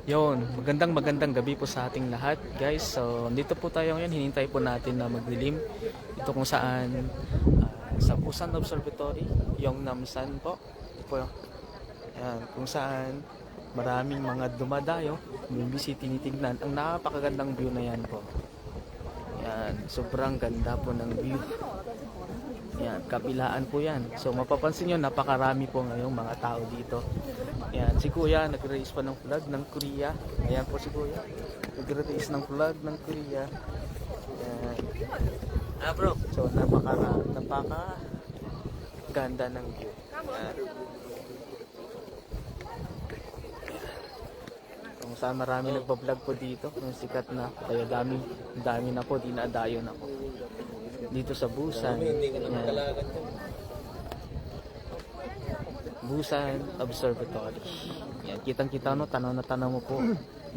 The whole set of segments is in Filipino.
Yon, magandang gabi po sa ating lahat, guys. So, dito po tayo ngayon, hinintay po natin na magdilim. Ito kung saan sa Busan Observatory, yung Namsan po. Ito po, yan, kung saan maraming mga dumadayo, bumibisi, tinitignan. Ang napakagandang view na yan po. Yan, sobrang ganda po ng view. Yan, kabilaan po yan. So mapapansin nyo, napakarami po ngayong mga tao dito. Yan, si Kuya nag-raise pa ng flag ng Korea. Ayan po si Kuya, nag-raise ng flag ng Korea. Yan. Bro. So napaka ganda ng view. Yan. Kung saan marami nagpa-vlog po dito, yung sikat na, kaya dami na po, dinadayo na po dito sa Busan. Yan. Busan Observatory. Yan, kitang-kita no, tanaw na tanaw mo po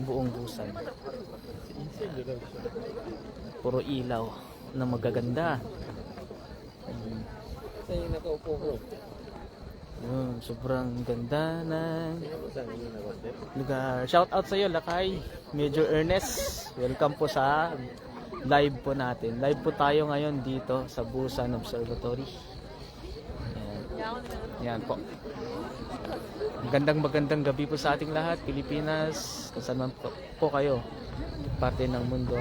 buong Busan. Yan. Puro ilaw na magaganda. Saan yung nakaupo ko? Yun, sobrang ganda ng lugar. Shout out sa iyo, Lakay, Major Ernest. Welcome po sa live po natin. Live po tayo ngayon dito sa Busan Observatory. Yan. Yan po. Magandang gabi po sa ating lahat, Pilipinas, kung saan man po kayo, parte ng mundo.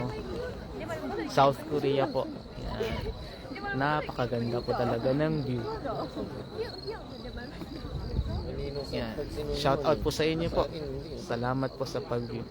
South Korea po. Yan. Napakaganda po talaga ng view. Yan. Shout out po sa inyo po. Salamat po sa pag-view.